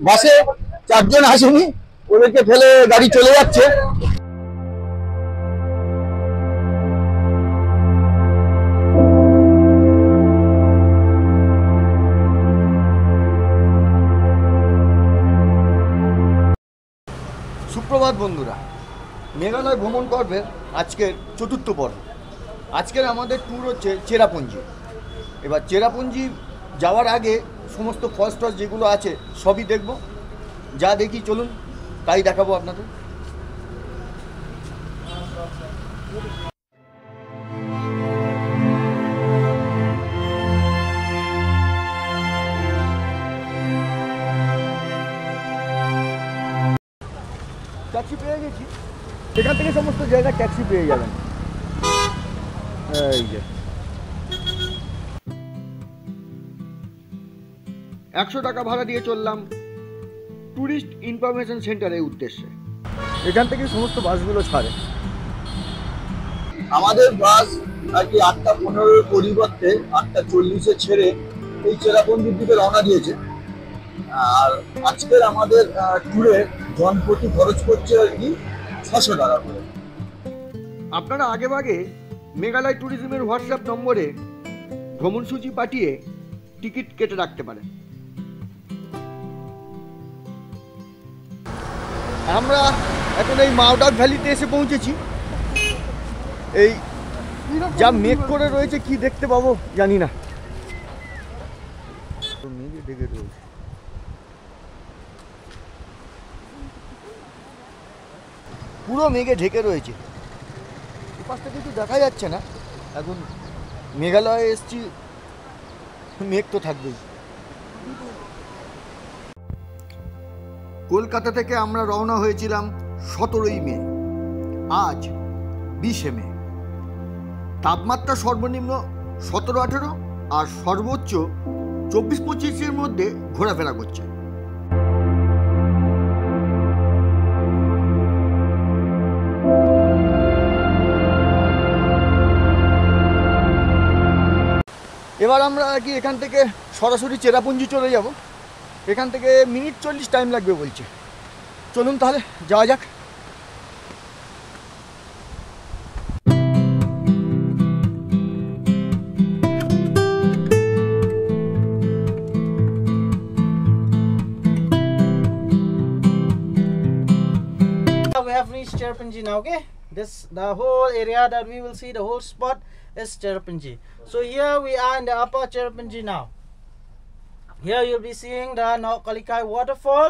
বাসে 4 জন আসেনি, ওদেরকে ফেলে গাড়ি চলে যাচ্ছে। সুপ্রভাত বন্ধুরা, মেঘালয় ভ্রমণ পর্বের আজকের 4র্থ পর্ব। আজকের আমাদের ট্যুর হচ্ছে চেরাপুঞ্জি। এবার চেরাপুঞ্জি যাওয়ার আগে সমস্ত ফলস টলস যেগুলো আছে সবই দেখব। যা দেখি চলুন তাই দেখাবো আপনাদের। ট্যাক্সি পেয়ে গেছি, এখান থেকে সমস্ত জায়গায় ট্যাক্সি পেয়ে যাবেন। এই যে 100 টাকা ভাড়া দিয়ে চললাম ট্যুরিস্ট ইনফরমেশন সেন্টারের উদ্দেশ্যে। এখান থেকে সমস্ত বাসগুলো ছাড়ে। আমাদের বাস আর কি 8:15 পরিবর্তে 8:40 ছেড়ে এই চেরাপুঞ্জির দিকে রওনা দিয়েছে। আর আজকের আমাদের ট্যুরে জনপ্রতি খরচ করছে আর কি 600 টাকা করে। আপনারা আগেভাগে মেঘালয় ট্যুরিজমের হোয়াটসঅ্যাপ নম্বরে ভ্রমণসূচি পাঠিয়ে টিকিট কেটে রাখতে পারেন। আমরা এখন এই মাওডাক ভ্যালিতে এসে পৌঁছেছি। এই যা মেঘ করে রয়েছে কি দেখতে পাবো জানি না। মেঘে ঢেকে রয়েছে। পুরো মেঘে ঢেকে রয়েছে, পাশটা কিছু দেখা যাচ্ছে না। এখন মেঘালয়ে এসছি, মেঘ তো থাকবেই। কলকাতা থেকে আমরা রওনা হয়েছিলাম 17ই মে। আজ 20শে মে। তাপমাত্রা সর্বনিম্ন 17-18 আর সর্বোচ্চ 24-25-এর মধ্যে ঘোরাফেরা করছে। এবার আমরা কি এখান থেকে সরাসরি চেরাপুঞ্জি চলে যাব। এখান থেকে মিনিট 40 টাইম লাগবে বলছে। চলুন তাহলে যাওয়া যাক। We have reached Cherrapunji now. Okay, the whole area that we will see, the whole spot is Cherrapunji. So here we are in the upper Cherrapunji now. Here you'll be seeing the Naukalikai waterfall.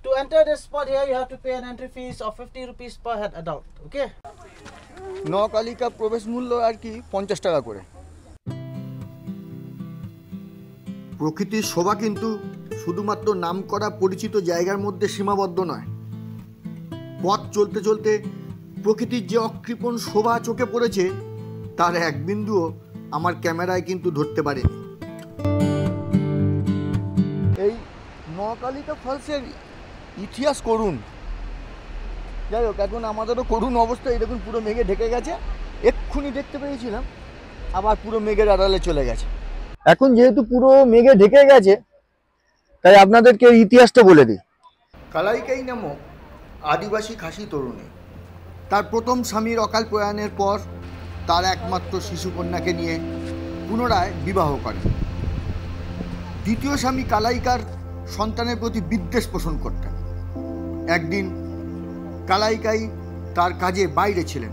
To enter this spot here, you have to pay an entry fees of 50 rupees per head adult. Okay. নকালিকা প্রবেশ মূল্য আর কি 50 টাকা করে। প্রকৃতির শোভা কিন্তু শুধুমাত্র নামকরা পরিচিত জায়গার মধ্যে সীমাবদ্ধ নয়। পথ চলতে চলতে প্রকৃতির যে অকৃপণ শোভা চোখে পড়েছে তার এক বিন্দুও আমার ক্যামেরায় কিন্তু ধরতে পারেনি। এই নকালিকা ফলসের ইতিহাস করুন। যাই হোক, এখন আমাদেরও করুণ অবস্থা। এই দেখুন পুরো মেঘে ঢেকে গেছে। এক্ষুনি দেখতে পেয়েছিলাম, আবার পুরো মেঘের আড়ালে চলে গেছে। এখন যেহেতু পুরো মেঘে ঢেকে গেছে তাই আপনাদেরকে ইতিহাসটা বলে দিই। কালাইকাই নামক আদিবাসী খাসি তরুণী তার প্রথম স্বামীর অকাল প্রয়াণের পর তার একমাত্র শিশুকন্যাকে নিয়ে পুনরায় বিবাহ করেন। দ্বিতীয় স্বামী কালাইকার সন্তানের প্রতি বিদ্বেষ পোষণ করতেন। একদিন কালাইকাই তার কাজে বাইরে ছিলেন।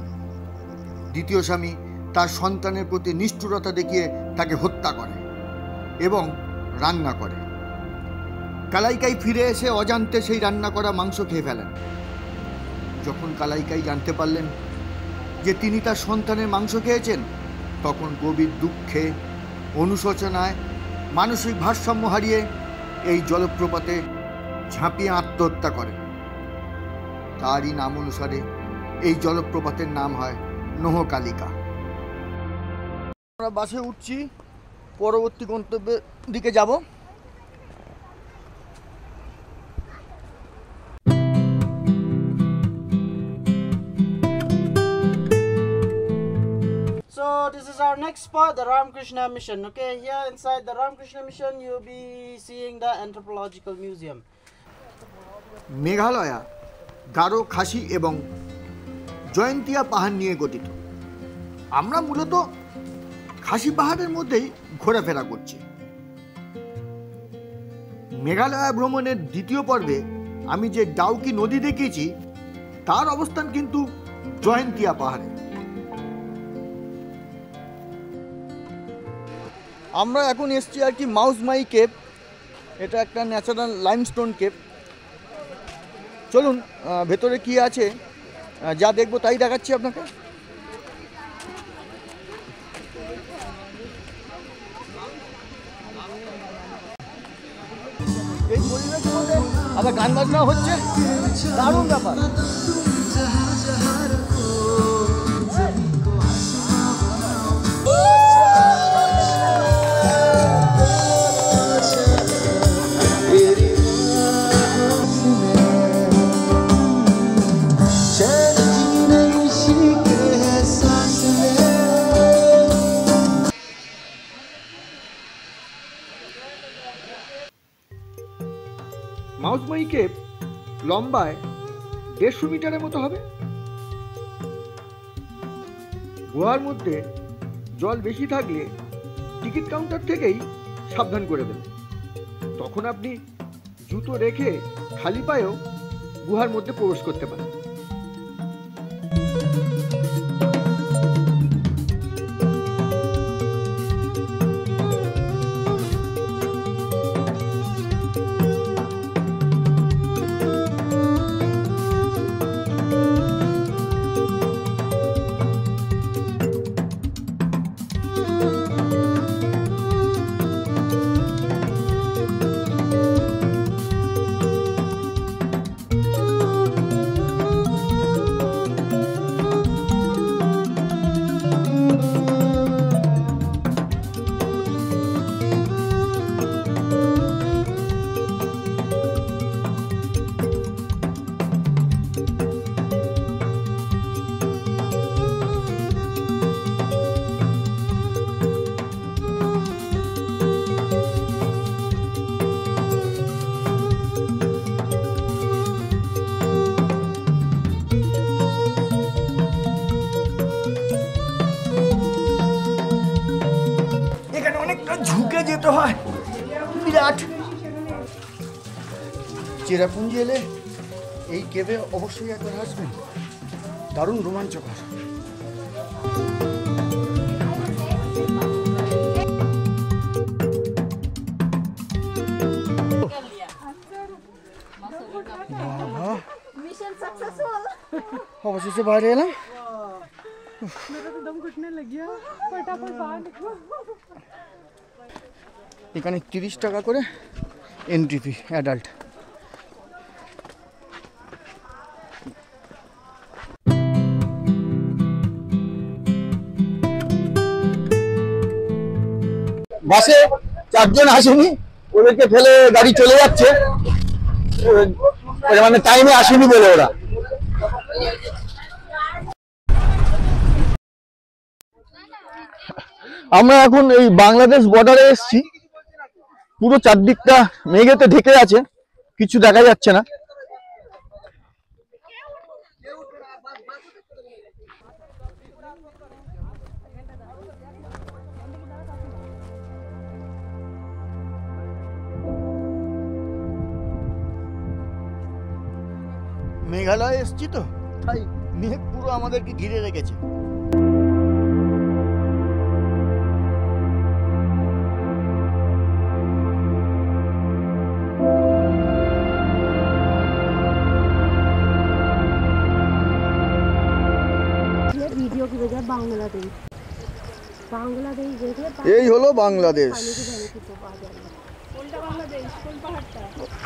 দ্বিতীয় স্বামী তার সন্তানের প্রতি নিষ্ঠুরতা দেখিয়ে তাকে হত্যা করে এবং রান্না করে। কালাইকাই ফিরে এসে অজান্তে সেই রান্না করা মাংস খেয়ে ফেলেন। যখন কালাইকাই জানতে পারলেন যে তিনি তার সন্তানের মাংস খেয়েছেন, তখন গভীর দুঃখে অনুশোচনায় মানসিক ভারসাম্য হারিয়ে এই জলপ্রপাতে ঝাঁপিয়ে আত্মহত্যা করেন। তারই নাম অনুসারে এই জলপ্রপাতের নাম হয় নহকালিকা। আমরা বাসে উঠছি, পরবর্তী গন্তব্যের দিকে যাব। So this is our next spot, the Ramakrishna Mission. Okay, here inside the Ramakrishna Mission, you'll be seeing the Anthropological Museum. Meghalaya Garo, খাসি এবং জয়ন্তিয়া পাহাড় নিয়ে গঠিত। আমরা মূলত খাসি পাহাড়ের মধ্যেই ঘোরাফেরা করছি। মেঘালয়া ভ্রমণের দ্বিতীয় পর্বে আমি যে ডাউকি নদী দেখিয়েছি তার অবস্থান কিন্তু জয়ন্তিয়া পাহাড়ে। আমরা এখন এসছি আর কি মাউসমাই কেভ। এটা একটা ন্যাচারাল লাইমস্টোন কেভ। চলুন ভেতরে কি আছে যা দেখবো তাই দেখাচ্ছি আপনাকে। এই পরিবেশের মধ্যে আবার গান বাজনা হচ্ছে, দারুণ ব্যাপার। মাউসমাই কেভ লম্বায় 150 মিটারের মতো হবে। গুহার মধ্যে জল বেশি থাকলে টিকিট কাউন্টার থেকেই সাবধান করে দেবেন। তখন আপনি জুতো রেখে খালি পায়েও গুহার মধ্যে প্রবেশ করতে পারেন। ঝুঁকে যেতে হয় বিরাট। চেরাপুঞ্জি এলে এই কেভে অবশ্যই একবার আসবেন, দারুণ রোমাঞ্চকর। অবশেষে বাইরে এলাম। এখানে 30 টাকা করে এন্ট্রি ফি অ্যাডাল্ট। বাসে 4 জন আসেনি, ওদেরকে ফেলে গাড়ি চলে যাচ্ছে, মানে টাইমে আসেনি বলে ওরা। আমরা এখন এই বাংলাদেশ বর্ডারে এসেছি। পুরো চারদিকটা মেঘেতে ঢেকে আছে, কিছু দেখা যাচ্ছে না। মেঘালয় এসেছি তো, তাই মেঘ পুরো আমাদেরকে ঘিরে রেখেছে। এই হলো বাংলাদেশ।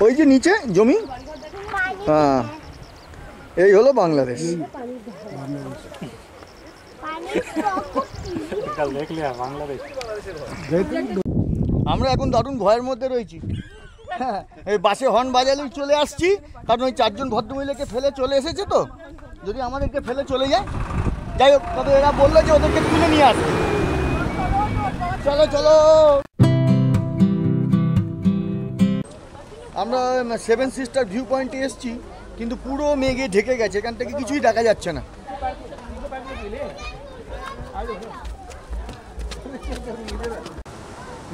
ওই যে নিচে জমি, হ্যাঁ এই হলো বাংলাদেশ। আমরা এখন দারুণ ভয়ের মধ্যে রয়েছি। হ্যাঁ, এই বাসে হর্ন বাজালেই চলে আসছি, কারণ ওই 4 জন ভদ্রমহিলাকে ফেলে চলে এসেছে তো, যদি আমাদেরকে ফেলে চলে যায়। যাই হোক, তবে এরা বললো যে ওদেরকে তুলে নিয়ে আসবে। চলো চলো। আমরা সেভেন সিস্টার ভিউ পয়েন্টে এসেছি, কিন্তু পুরো মেঘে ঢেকে গেছে, এখান থেকে কিছুই দেখা যাচ্ছে না।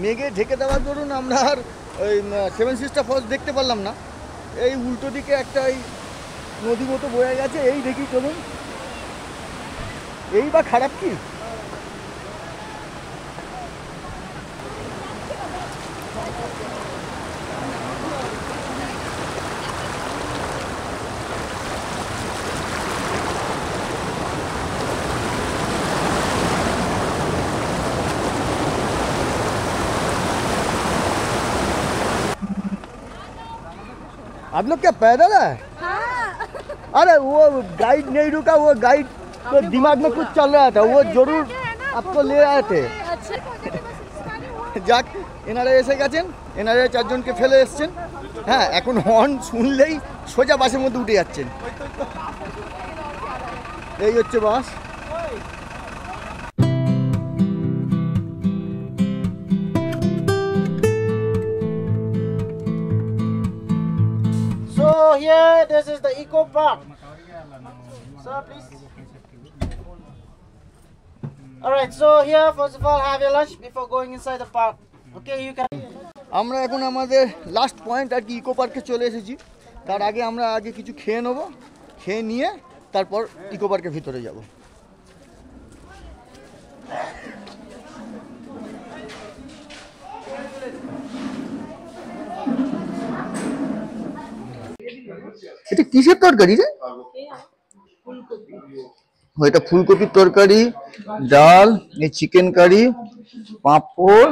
মেঘে ঢেকে দেওয়ার দরুন আমরা আর ওই সেভেন সিস্টার ফলস দেখতে পারলাম না। এই উল্টো দিকে একটা এই নদী মতো বয়ে গেছে, এই দেখি চলুন। এই বা খারাপ কি? आप लोग क्या पैदल है? हाँ। अरे वो गाइड नहीं रुका, वो गाइड तो दिमाग में कुछ चल रहा था, वो जरूर आपको ले आए थे। যাক, এনারা এসে গেছেন, এনারা চারজনকে ফেলে এসছেন। হ্যাঁ, এখন হর্ন শুনলেই সোজা বাসের মধ্যে উঠে যাচ্ছেন। এই হচ্ছে বাস। So here, this is the eco park. Sir, please. Alright, so here, first of all, have your lunch before going inside the park. Okay, you can. আমরা এখন আমাদের লাস্ট পয়েন্ট আর কি ইকো পার্কে চলে এসেছি। তার আগে আমরা কিছু খেয়ে নেবো, খেয়ে নিয়ে তারপর ইকো পার্কের ভিতরে যাব। এটা কিসের তরকারি রে? এটা ফুলকপির তরকারি, ডাল, এই চিকেন কারি, পাঁপড়,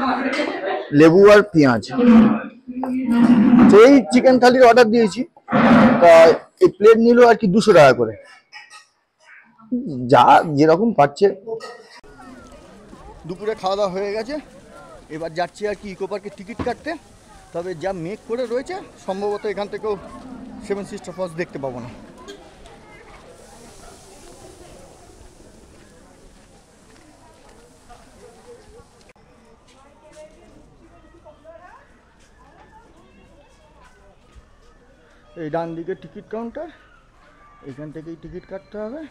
লেবু আর পেঁয়াজ। সেই চিকেন থালির অর্ডার দিয়েছি, তা এই প্লেট নিল আর কি 200 টাকা করে, যা যেরকম পাচ্ছে। দুপুরে খাওয়া দাওয়া হয়ে গেছে, এবার যাচ্ছি আর কি ইকো পার্কের টিকিট কাটতে। তবে যা মেঘ করে রয়েছে, সম্ভবত এখান থেকেও সেভেন সিস্টার ফলস দেখতে পাবো না। এই ডান দিকে টিকিট কাউন্টার, এখান থেকেই টিকিট কাটতে হবে।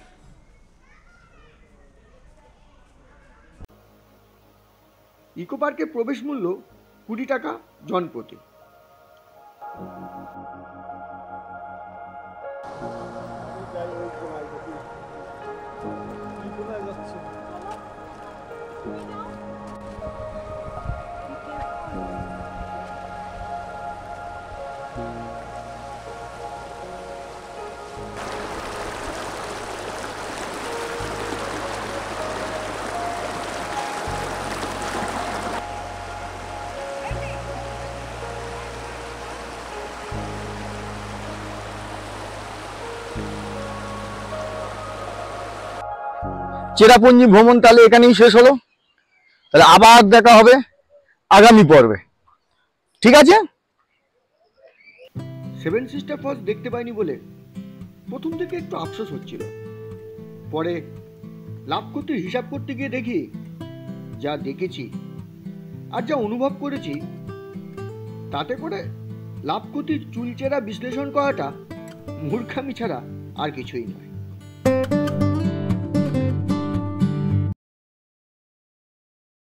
ইকো পার্কের প্রবেশ মূল্য 20 টাকা জনপ্রতি। চেরাপুঞ্জি ভ্রমণ তাহলে এখানেই শেষ হলো। তাহলে আবার দেখা হবে আগামী পর্বে, ঠিক আছে? সেভেন সিস্টার ফলস দেখতে পাইনি বলে প্রথম থেকে একটু আফসোস হচ্ছিল, পরে লাভ করতে হিসাব করতে গিয়ে দেখি যা দেখেছি আর যা অনুভব করেছি, তাতে করে লাভ ক্ষতির চুলচেরা বিশ্লেষণ করাটা মূর্খামি ছাড়া আর কিছুই নয়।